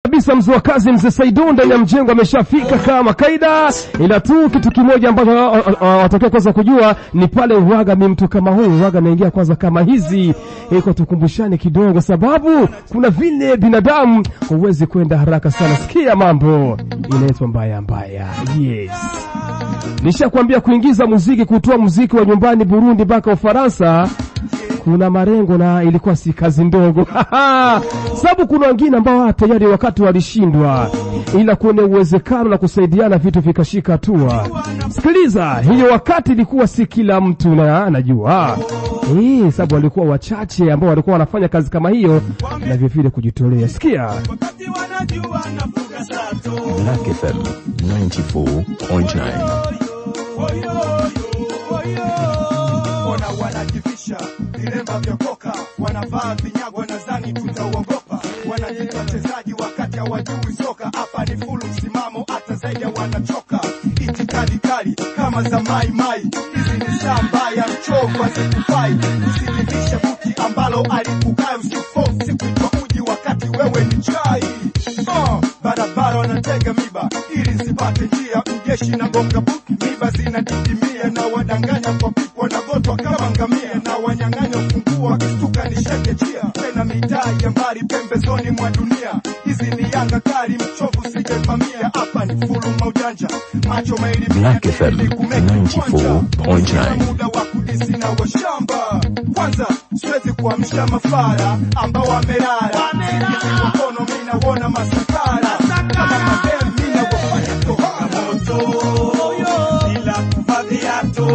Kabisa mzee wa kazi mzee Saido ndani ya mjengo ameshafika kama kaida, ila tu kitu kimoja ambacho watakiwa kwanza kujua ni pale uwaga ni mtu kama huyu uwaga anaingia kwanza kama hizi iko tukumbushane kidogo, sababu kuna vile binadamu huwezi kwenda haraka sana. Sikia mambo inaitwa mbaya mbaya. Yes, nishakwambia kuingiza muziki, kutoa muziki wa nyumbani Burundi mpaka Ufaransa kuna marengo na ilikuwa si kazi ndogo. Sababu kuna wengine ambao tayari wakati walishindwa, ila kuna uwezekano na kusaidiana vitu vikashika hatua. Sikiliza, hiyo wakati ilikuwa si kila mtu na anajua. Sababu walikuwa wachache ambao walikuwa wanafanya kazi kama hiyo na vile kujitolea. Sikia. Black FM 94.9. Wanajifisha vilemba vya koka, wanavaa vinyago nadhani tutauogopa, wanajiita wachezaji wakati hawajui soka. Hapa ni full msimamo hata zaidi wanachoka, itikadi kali kama za mai mai. Hizi ni saa mbaya mchovu asifai, usidivisha buti ambalo alikukaa usifosi kuitwa uji wakati wewe ni chai. Barabara wanatega miba ili zipate njia, mjeshi na gonga buki miba zinadidimia, na wadanganya kwa pipo wanagotwa kama ngamia, na wanyang'anya funguo wakistuka ni sheke chia. Tena mitaa ya mbali pembezoni mwa dunia, hizi ni yanga kali mchovu sijevamia. Hapa ni fulu maujanja macho maili Black FM 94.9. muda wa kudisi na washamba. Kwanza siwezi kuamsha mafara ambao wamelala, mkono mina wona masakara kama madem mina wafanya tohara moto bila kuvadhiato.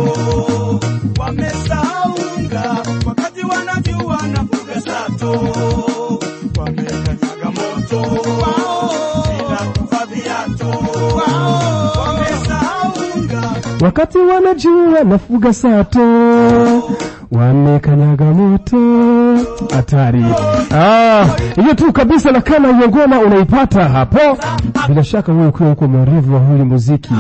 Wamesaunga wakati wanajua na fuga sato, wamekanyaga moto bila kuvadhiato. Wamesaunga wakati wanajua na fuga sato, wamekanyaga moto. Hatari. Hiyo tu kabisa, na kama hiyo ngoma unaipata hapo, bila shaka wewe ukiwa uko mwerevu wa huyu muziki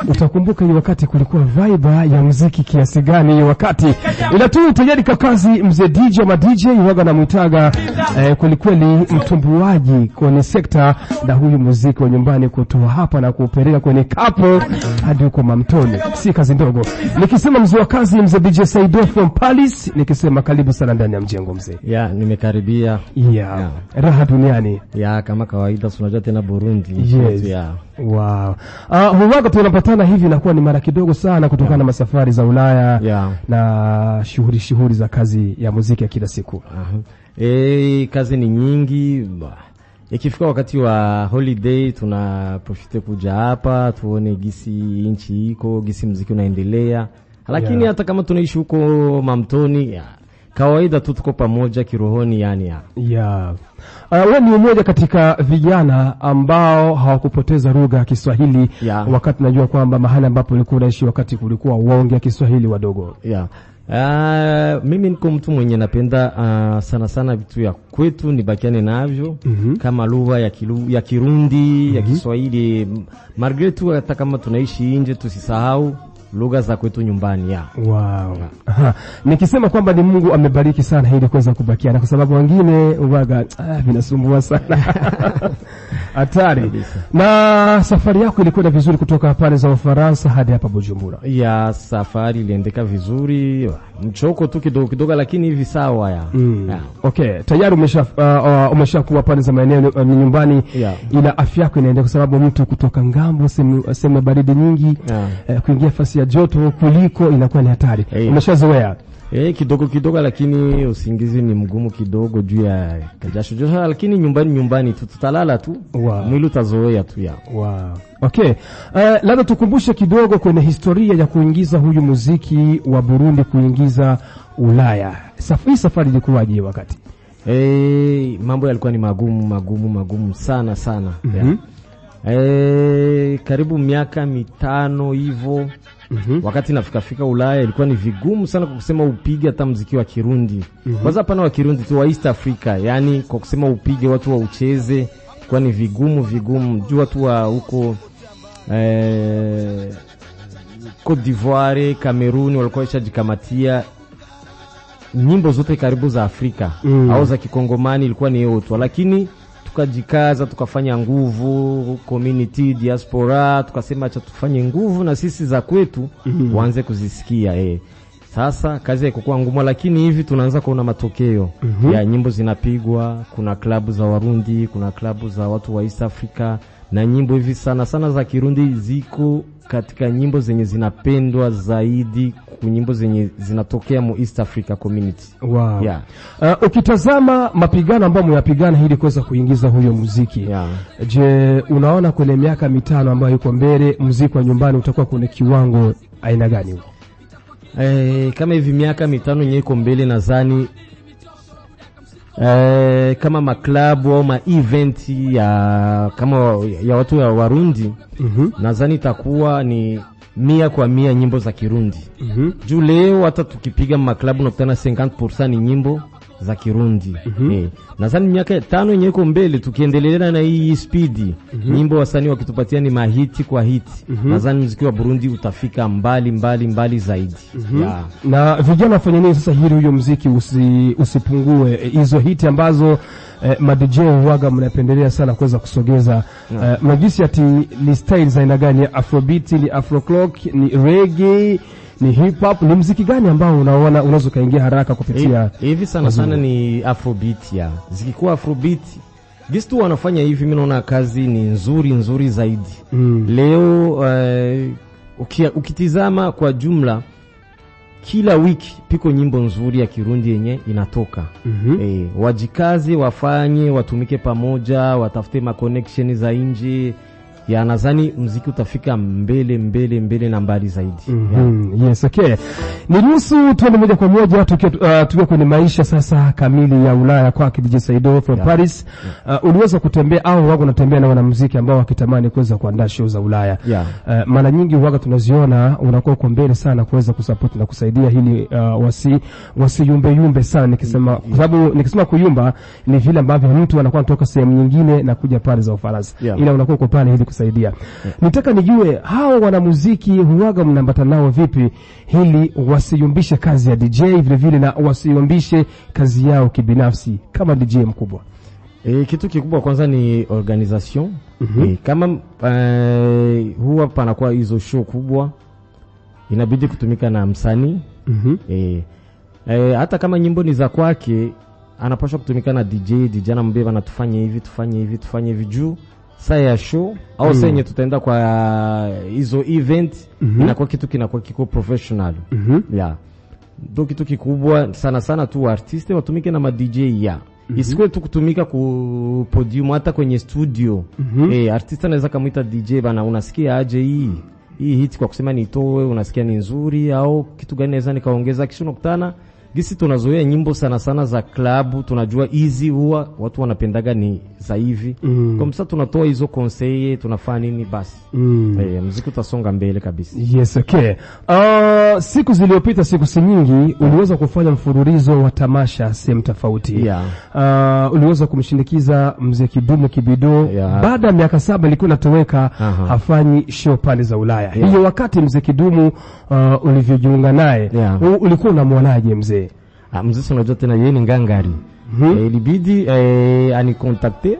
utakumbuka hiyo wakati kulikuwa vibe ya muziki kiasi gani hiyo wakati. Ila tu tayari kakazi mzee DJ ama DJ waga na muitaga kwelikweli mtumbuaji kwenye sekta na huyu muziki wa nyumbani, kutoa hapa na kuupeleka kwenye kapo hadi huko Mamtoni, si kazi ndogo. Nikisema mzee wa kazi mzee DJ Saido from Paris, nikisema karibu sana ndani ya mjengo mzee. Nimekaribia. Raha duniani. Kama kawaida tunajua tena Burundi. Yes. Wow. Huwaga tunapatana hivi na kuwa ni mara kidogo sana kutokana na masafari za Ulaya na shughuli za kazi ya muziki ya kila siku. Kazi ni nyingi. Ikifika wakati wa holiday tunaprofite kuja hapa tuone gisi nchi iko, gisi muziki unaendelea. Lakini hata kama tunaishi huko Mamtoni, kawaida tu tuko pamoja kirohoni yani. Wewe ni mmoja katika vijana ambao hawakupoteza lugha ya Kiswahili wakati najua kwamba mahali ambapo ulikuwa unaishi wakati kulikuwa uongea Kiswahili wadogo. Mimi niko mtu mwenye napenda sana sana vitu ya kwetu nibakiane navyo, kama lugha ya Kirundi, ya Kiswahili. Margaret, hata kama tunaishi nje tusisahau lugha za kwetu nyumbani. Wow. Nikisema kwamba ni Mungu amebariki sana ili kuweza kubakiana, kwa sababu wengine uwaga vinasumbua sana. Hatari. Na safari yako ilikuwa vizuri kutoka pale za Ufaransa hadi hapa Bujumbura? Safari iliendeka vizuri, mchoko tu kidogo kidogo, lakini hivi sawa. Okay, tayari umeshakuwa pale za maeneo nyumbani, ila afya yako inaendelea, kwa sababu mtu kutoka ngambo sema baridi nyingi kuingia fasi ya joto kuliko inakuwa ni hatari. Umeshazoea? Kidogo kidogo, lakini usingizi ni mgumu kidogo juu ya kajasho, lakini nyumbani tu tutalala tu. Mwili utazoea tu. Okay. Labda tukumbushe kidogo kwenye historia ya kuingiza huyu muziki wa Burundi kuingiza Ulaya. Safari ilikuwaje wakati? Mambo yalikuwa ni magumu sana. Karibu miaka 5 hivyo. Wakati nafika Ulaya ilikuwa ni vigumu sana kwa kusema upige hata muziki wa Kirundi. Kwanza hapana wa Kirundi tu, wa East Africa, yani kwa kusema upige watu wa ucheze kwa ni vigumu. Jua watu wa huko Cote d'Ivoire, Cameroon walikuwa washajikamatia nyimbo zote karibu za Afrika au za Kikongomani, ilikuwa ni yote. Lakini tukajikaza, tukafanya nguvu, community, diaspora, tukasema acha tufanye nguvu na sisi za kwetu, waanze kuzisikia. Sasa kazi haikuwa ngumu, lakini hivi tunaanza kuona matokeo ya nyimbo zinapigwa. Kuna klabu za Warundi, kuna klabu za watu wa East Africa, na nyimbo hivi sana sana za Kirundi ziko katika nyimbo zenye zinapendwa zaidi, nyimbo zenye zinatokea mu East Africa community. Wow. Yeah. Ukitazama mapigano ambayo mnapigana ili kuweza kuingiza huyo muziki. Yeah. Je, unaona kwenye miaka 5 ambayo yuko mbele muziki wa nyumbani utakuwa kwenye kiwango aina gani huko? Kama hivi miaka 5 yenye iko mbele, nadhani kama maklabu au ma-event kama ya watu ya Warundi, nadhani itakuwa ni 100% nyimbo za Kirundi. Juu leo hata tukipiga maklabu nakutana 50% ni nyimbo za Kirundi. Nadhani miaka 5 yenye iko mbele tukiendelea na hii speed, nyimbo wasanii wakitupatia ni mahiti kwa hiti, nadhani muziki wa Burundi utafika mbali zaidi. Yeah. Na vijana wafanye nini sasa hili huyo muziki usipungue, hizo hiti ambazo ma-DJ waga mnapendelea sana kuweza kusogeza? Mnajisi ati ni style za aina gani? Afrobeat, ni afroclock, ni reggae, ni hip hop, ni muziki gani ambao unaona unaweza kaingia haraka kupitia hivi? Sana ni afrobeat. Zikikuwa afrobeat gisi tu wanafanya hivi, mimi naona kazi ni nzuri zaidi. Leo ukitizama kwa jumla, kila wiki piko nyimbo nzuri ya Kirundi yenye inatoka. Wajikazi, wafanye, watumike pamoja, watafute ma connection za nje. Nadhani muziki utafika mbele na mbali zaidi. Yes, okay. Niruhusu tuende moja kwa moja tukiwa kwenye maisha sasa kamili ya Ulaya kwa DJ Saido from Paris. Uliweza kutembea au wako unatembea na wanamuziki ambao wakitamani kuweza kuandaa show za Ulaya? Mara nyingi wako tunaziona unakuwa uko mbele sana kuweza kusupport na kusaidia hili wasiyumbe sana, nikisema kwa sababu nikisema kuyumba ni vile ambavyo mtu anakuwa anatoka sehemu nyingine na kuja pale za Ufaransa. Ila unakuwa uko pale hili kusaidia. Nitaka nijue hao wanamuziki huaga mnaambatana nao vipi ili wasiyumbishe kazi ya DJ vile na wasiyumbishe kazi yao kibinafsi kama DJ mkubwa? Kitu kikubwa kwanza ni organization. Kama huwa panakuwa hizo show kubwa, inabidi kutumika na msanii. Hata kama nyimbo ni za kwake, anapaswa kutumika na DJ anambeba na tufanye hivi juu saa ya show au saa yenye tutaenda kwa hizo event, inakuwa kitu kinakuwa kiko professional. Ndio kitu kikubwa sana tu artiste watumike na ma DJ Isikuwe tu kutumika ku podium, hata kwenye studio. Artiste anaweza kumuita DJ bana, unasikia aje hii hit kwa kusema nitoe, unasikia ni nzuri au kitu gani naweza nikaongeza? Kisha unakutana gisi tunazoea nyimbo sana za klabu, tunajua hizi huwa watu wanapendaga ni za hivi. Kwa msasa tunatoa hizo conseil, tunafanya nini basi. Muziki utasonga mbele kabisa. Yes, okay. Siku zilizopita, siku si nyingi, uliweza kufanya mfululizo wa tamasha sehemu tofauti. Uliweza kumshindikiza Mzee Kidumu Kibido. Baada ya miaka 7 ilikuwa natoweka hafanyi show pale za Ulaya. Hiyo wakati Mzee Kidumu ulivyojiunga naye, ulikuwa unamwonaje mzee? Mzee unajua tena yeye ni ngangari. Ilibidi anikontakte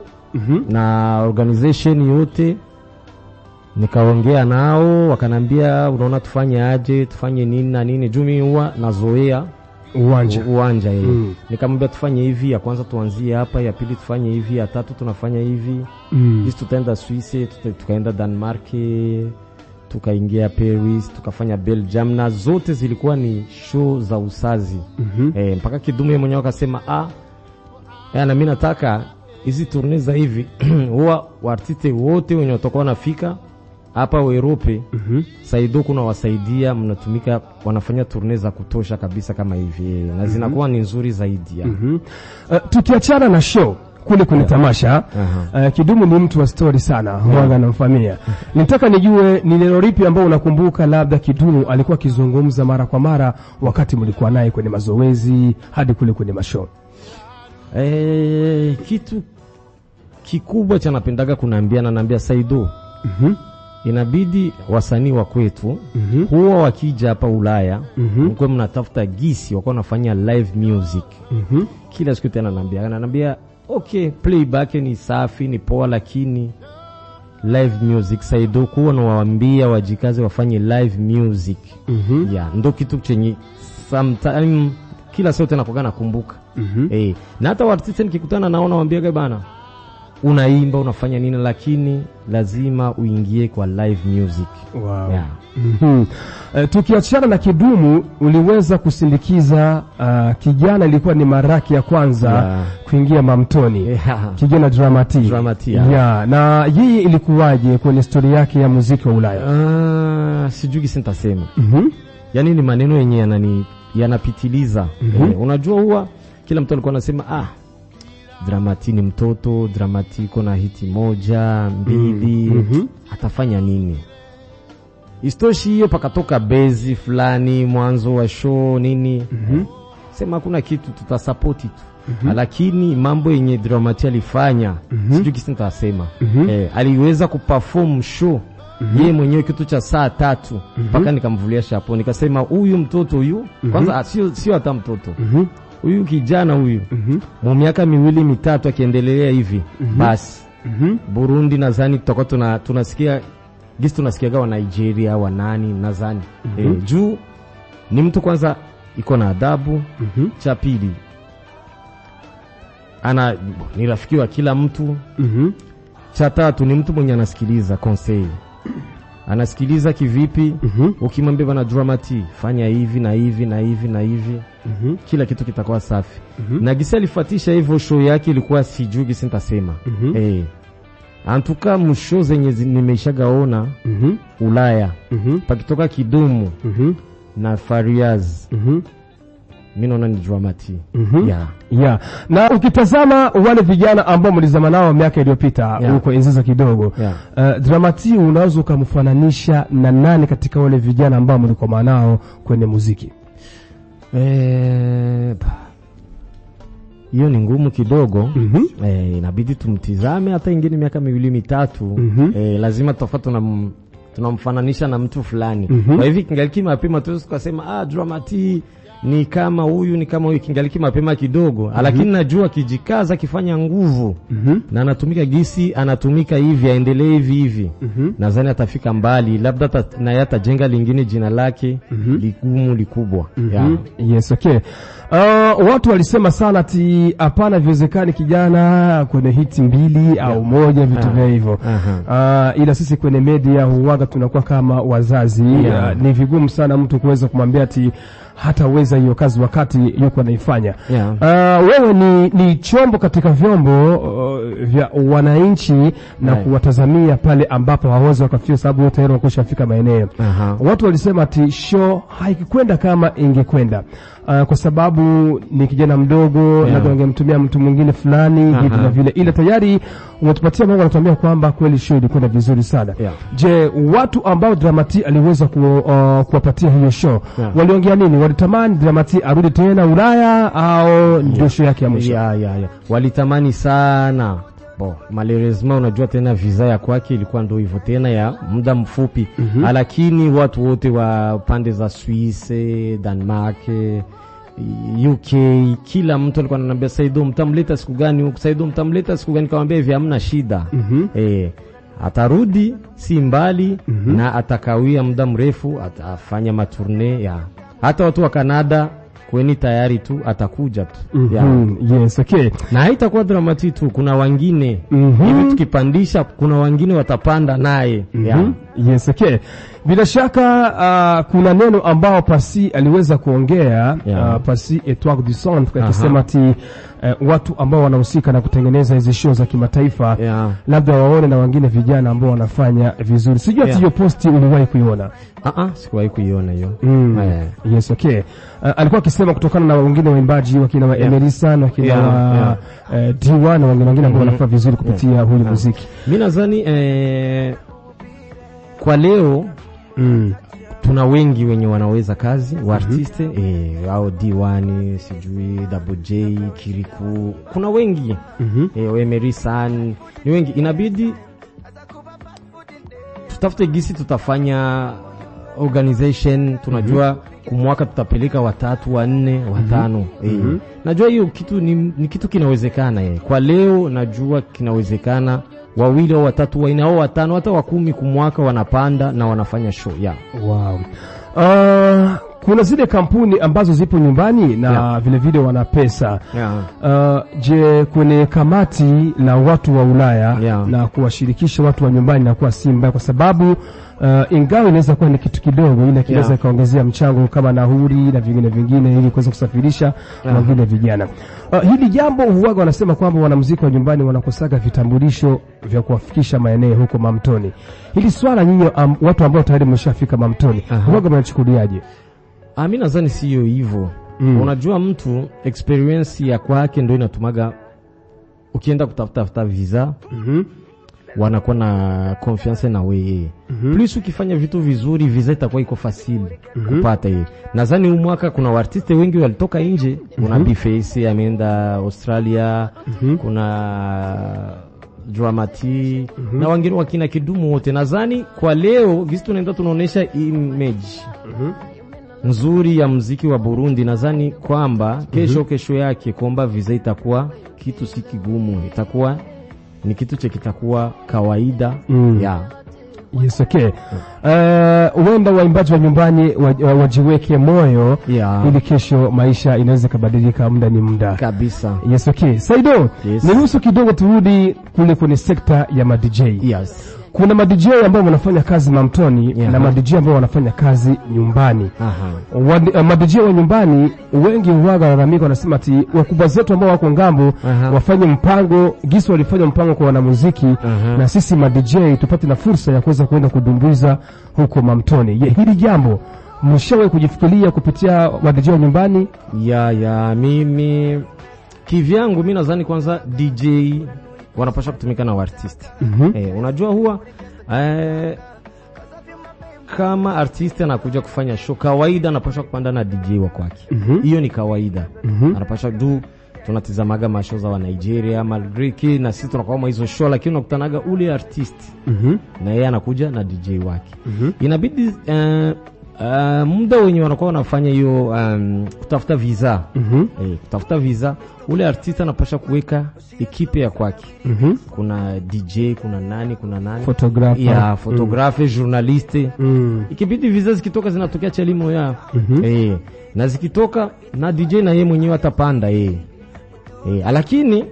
na organization yote, nikaongea nao, wakanambia unaona tufanye aje, tufanye nini na nini. Jumi huwa nazoea uwanja nikamwambia tufanye hivi, ya kwanza tuanzie hapa, ya pili tufanye hivi, ya tatu tunafanya hivi. Sisi tutaenda Swiss, tukaenda Denmark, tukaingia Paris, tukafanya Belgium, na zote zilikuwa ni show za usazi. Mpaka Kidumu yeye mwenyewe akasema na mimi nataka hizi tournée za hivi huwa artiste wote wenye watakuwa wanafika hapa Europe, Saido kuna wasaidia, mnatumika, wanafanya tournée za kutosha kabisa kama hivi, na zinakuwa ni nzuri zaidi. Tukiachana na show kule kwenye tamasha, Kidumu ni mtu wa story sana, huanga namfamia. Nitaka nijue ni neno lipi ambao unakumbuka labda Kidumu alikuwa akizungumza mara kwa mara wakati mlikuwa naye kwenye mazoezi hadi kule kwenye mashow? Kitu kikubwa cha napendaga naambia Saido, inabidi wasanii wa kwetu huwa wakija hapa Ulaya, mko mnatafuta gisi wako nafanya live music. Kila siku tena ananiambia okay, playback ni safi, ni poa, lakini live music Saido kuwa na waambia wajikaze wafanye live music. Ndo kitu chenye sometime kila sote nakuga nakumbuka. Na hata artist nikikutana naona waambia bana, unaimba unafanya nini, lakini lazima uingie kwa live music. Wow. Tukiachana na Kidumu, uliweza kusindikiza kijana ilikuwa ni maraki ya kwanza kuingia Mamtoni. Kijana Dramati. Na yeye ilikuwaje kwenye story yake ya muziki wa Ulaya? Sijui sintasema. Yani ni maneno yenye yanapitiliza. Unajua huwa kila mtu alikuwa anasema Dramati ni mtoto, Dramati iko na hiti 1, 2, atafanya nini? Istoshi hiyo pakatoka bezi fulani mwanzo wa show nini. Sema kuna kitu tutasupport tu. Lakini mambo yenye Dramati alifanya sijui kisintasema. Aliweza kuperform show yeye mwenyewe kitu cha saa 3 mpaka nikamvulia shapo, nikasema huyu mtoto huyu kwanza sio hata mtoto. Huyu kijana huyu miaka 2-3 akiendelea hivi basi Burundi nadhani tutakuwa tunasikia gisi tunasikiaga wa Nigeria wa nani nadhani. Juu ni mtu kwanza iko na adabu. Cha pili ni rafiki wa kila mtu. Cha tatu ni mtu mwenye anasikiliza conseil. Anasikiliza kivipi? Ukimwambia bana Dramati fanya hivi na hivi na hivi na hivi, kila kitu kitakuwa safi. Na gisi alifuatisha hivyo show yake ilikuwa sijui gisi nitasema. Antuka mshow zenye nimeishagaona Ulaya. Pakitoka Kidumu na Fariaz. Mimi naona ni Dramati. Na ukitazama wale vijana ambao mlizama nao miaka iliyopita huko enziza kidogo, Dramati unaweza kumfananisha na nani katika wale vijana ambao mlikuwa nao kwenye muziki? Hiyo ni ngumu kidogo. Inabidi tumtizame hata ingine miaka 2-3. Lazima tofauti tunamfananisha na mtu fulani. Kwa hivi kingaliki mapema tuwezi kusema Dramati ni kama huyu ni kama huyu, kingaliki mapema kidogo. Lakini najua kijikaza kifanya nguvu na anatumika hivi aendelee hivi nadhani atafika mbali, labda na yatajenga lingine jina lake ligumu likubwa. Yes, okay. Watu walisema sana ati hapana viwezekani kijana kwenye hiti 2 au 1 vitu vya hivyo. Ila sisi kwenye media huwaga tunakuwa kama wazazi. Ni vigumu sana mtu kuweza kumwambia ati hataweza hiyo kazi wakati yuko anaifanya. Wewe ni chombo katika vyombo vya wananchi na kuwatazamia pale ambapo hawawezi wakafika, sababu wote hero wakushafika maeneo. Watu walisema ati show haikwenda kama ingekwenda kwa sababu ni kijana mdogo, labda wangemtumia mtu mwingine fulani hivi na vile, ila tayari umetupatia mambo anatuambia kwamba kweli show ilikwenda vizuri sana. Je, watu ambao Dramati aliweza kuwapatia hiyo show waliongea nini? Walitamani Dramati arudi tena Ulaya au ndio show yake ya mwisho? Walitamani sana. Malheureusement unajua tena visa ya kwake ilikuwa ndio hivyo tena ya muda mfupi. Lakini watu wote wa pande za Swisse, Denmark, UK, kila mtu alikuwa ananiambia Saido mtamleta siku gani huko, Saido mtamleta siku gani? Nikamwambia hivi hamna shida. Atarudi si mbali na atakawia muda mrefu, atafanya matourne hata watu wa Canada kweni tayari tu atakuja tu. Yes, okay. Na haitakuwa Dramati tu, kuna wengine hivi tukipandisha kuna wengine watapanda naye. Yes, okay. Bila shaka kuna neno ambao Pasi aliweza kuongea, Pasi Etoile du Centre, akisema ati watu ambao wanahusika na kutengeneza hizo show za kimataifa labda waone na wengine vijana ambao wanafanya vizuri. Sijui ati hiyo posti uliwahi kuiona? Sikuwahi kuiona hiyo. Yes, okay. Alikuwa akisema kutokana na wengine waimbaji wakina wa Emerson wakina wa D1 na wengine ambao wanafanya vizuri kupitia huyu muziki. Mimi nadhani kwa leo tuna wengi wenye wanaweza kazi wa artiste au D1 sijui Double J Kiriku, kuna wengi Emerson ni wengi. Inabidi tutafute gisi tutafanya organization. Tunajua kumwaka tutapeleka 3, 4, 5. Najua hiyo kitu ni kitu kinawezekana kwa leo, najua kinawezekana 2 au 3, 4 au 5 hata 10 kumwaka wanapanda na wanafanya show. Wow. Kuna zile kampuni ambazo zipo nyumbani na vile vile wana pesa. Je, kwenye kamati la watu wa Ulaya na kuwashirikisha watu wa nyumbani na kuwa Simba, kwa sababu ingawa inaweza kuwa ni kitu kidogo, ila kinaweza kaongezea mchango kama nauli na vingine ili kuweza kusafirisha wengine vijana. Hili jambo huaga wanasema kwamba wanamuziki wa nyumbani wanakosaga vitambulisho vya kuwafikisha maeneo huko Mamtoni. Hili swala nyinyi watu ambao tayari mmeshafika Mamtoni, huaga mnachukuliaje? Mimi nadhani sio hivyo. Unajua mtu experience ya kwake ndio inatumaga ukienda kutafuta visa wanakuwa na confiance na wewe. Plus ukifanya vitu vizuri visa itakuwa iko fasili kupata hiyo. Nadhani huu mwaka kuna artiste wengi walitoka nje, kuna Bface ameenda Australia, kuna Dramati na wengine wakina Kidumu wote. Nadhani kwa leo gisi tunaenda tunaonesha image nzuri ya muziki wa Burundi. Nadhani kwamba kesho yake kwamba visa itakuwa kitu si kigumu, itakuwa ni kitu cha kitakuwa kawaida. Yes, okay. Uenda waimbaji wa nyumbani wajiweke moyo ili kesho maisha inaweza kubadilika, muda ni muda kabisa. Yes, okay. Saido, niruhusu kidogo turudi kule kwenye sekta ya ma DJ. Kuna ma DJ ambao wanafanya kazi Mamtoni na ma DJ ambao wanafanya kazi nyumbani. Ma DJ wa nyumbani wengi huaga wanalamika, wanasema ati wakubwa zetu ambao wako ngambo wafanye mpango gisi walifanya mpango kwa wanamuziki, na sisi ma DJ tupate na fursa ya kuweza kwenda kudumbuiza huko Mamtoni. Hili jambo mshawahi kujifikiria kupitia wa DJ wa nyumbani? Mimi kivyangu mimi nadhani kwanza DJ wanapaswa kutumika na artist. Unajua huwa kama artist anakuja kufanya show kawaida anapaswa kupanda na DJ wa kwake. Hiyo ni kawaida. Anapaswa tunatizamaga mashow za wa Nigeria, Malgriki, na sisi tunakuwa kama hizo show, lakini unakutanaga ule artist na yeye anakuja na DJ wake. Inabidi muda wenye wanakuwa wanafanya hiyo kutafuta visa. Kutafuta visa, ule artista anapaswa kuweka ekipe ya kwake. Kuna DJ, kuna nani, photographer, journaliste. Ikibidi visa zikitoka zinatokea Chelimo na zikitoka na DJ na yeye mwenyewe atapanda lakini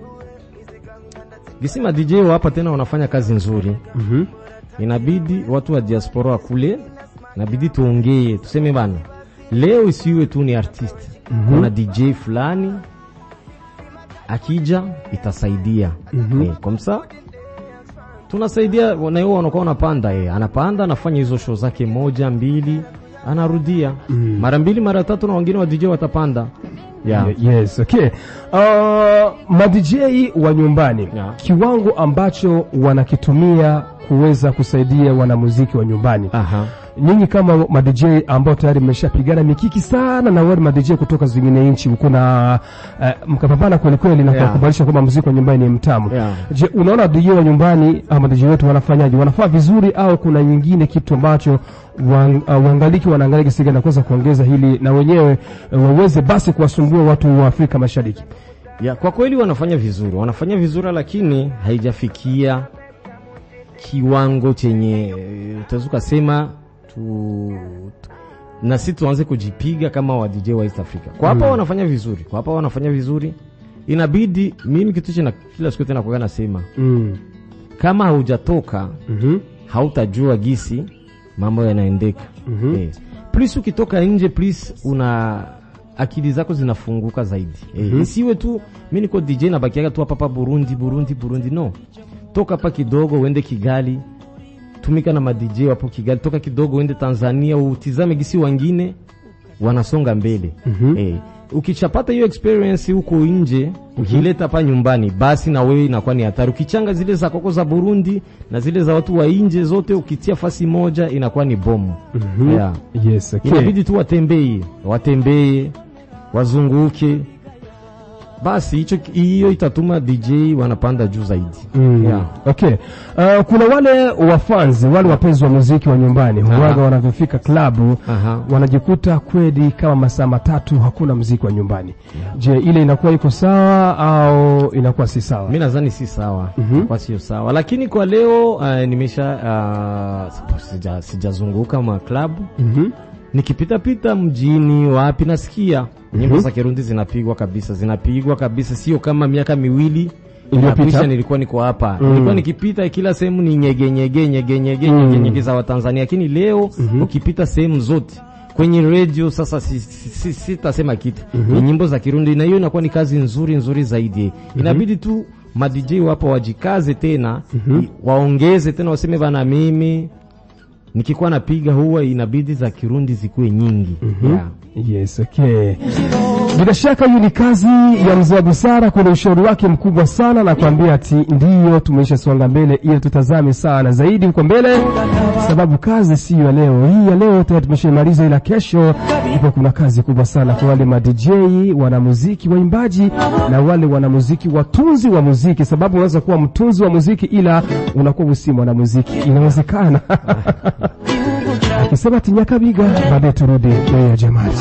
gisima DJ hapa tena wanafanya kazi nzuri. Inabidi watu wa diaspora kule, inabidi tuongee, tuseme bana, leo isiwe tu ni artist. Kuna DJ fulani akija itasaidia. Komsa tunasaidia, na yeye wanakuwa wanapanda anapanda, anafanya hizo show zake 1, 2, anarudia mara 2, mara 3, na wengine wa DJ watapanda. Yes, okay. Ma DJ wa nyumbani, kiwango ambacho wanakitumia kuweza kusaidia wanamuziki wa nyumbani. Nyinyi kama ma DJ ambao tayari mmeshapigana mikiki sana na wale ma DJ kutoka zingine nchi, uko na mkapambana kweli na kukubalisha kwamba muziki wa nyumbani ni mtamu. Je, unaona DJ wa nyumbani ama DJ wetu wanafanyaje? Wanafaa vizuri au kuna nyingine kitu ambacho wanaangalia siga na kuweza kuongeza hili na wenyewe waweze basi kuwasumbua watu wa Afrika Mashariki? Kwa kweli wanafanya vizuri, lakini haijafikia kiwango chenye utazuka sema na sisi tuanze kujipiga kama wa DJ wa East Africa. Kwa hapa wanafanya vizuri. Inabidi mimi kitu cha kila siku tena kwa nasema kama haujatoka hautajua gisi mambo yanaendeka. Please ukitoka nje, please una akili zako zinafunguka zaidi. Isiwe tu mimi niko DJ na bakiaga tu hapa Burundi, no. Toka hapa kidogo uende Kigali, tumika na ma DJ hapo Kigali. Toka kidogo uende Tanzania, utizame gisi wengine wanasonga mbele. Ukichapata hiyo experience huko nje, ukileta hapa nyumbani, basi na wewe inakuwa ni hatari. Ukichanga zile za koko za Burundi na zile za watu wa nje zote ukitia fasi moja, inakuwa ni bomu. Yes, okay. Inabidi tu watembee, wazunguke. basi hiyo itatuma DJ wanapanda juu zaidi. Yeah. Okay. Kuna wale wafans, wale wapenzi wa muziki wa nyumbani, huaga wanavyofika klabu, wanajikuta kweli kama masaa matatu hakuna muziki wa nyumbani. Je, ile inakuwa iko sawa au inakuwa si sawa? Mimi nadhani si sawa. Kwa sio sawa. Lakini kwa leo nimesha sijazunguka ma klabu. Nikipita pita mjini wapi nasikia nyimbo za Kirundi zinapigwa kabisa, sio kama miaka miwili iliyopita nilikuwa niko hapa. Nilikuwa nikipita kila sehemu ni nyege za Watanzania, lakini leo ukipita sehemu zote kwenye radio sasa sitasema kitu. Ni nyimbo za Kirundi, na hiyo inakuwa ni kazi nzuri zaidi. Inabidi tu ma DJ wapo wajikaze tena, waongeze tena, waseme bana mimi nikikuwa napiga huwa inabidi za Kirundi zikuwe nyingi. Yes, okay. Bila shaka hiyo ni kazi ya mzee Busara, kuna ushauri wake mkubwa sana na kuambia ati ndio tumeisha songa mbele, ili tutazame sana zaidi huko mbele, sababu kazi si ya leo. Hii ya leo tumeshamaliza, ila kesho ipo kuna kazi kubwa sana kwa wale ma DJ, wana muziki, waimbaji na wale wana muziki, watunzi wa muziki, sababu unaweza kuwa mtunzi wa muziki ila unakuwa usimu na muziki, inawezekana. Akisema Tinyakabiga, baadaye turudi kwa jamani.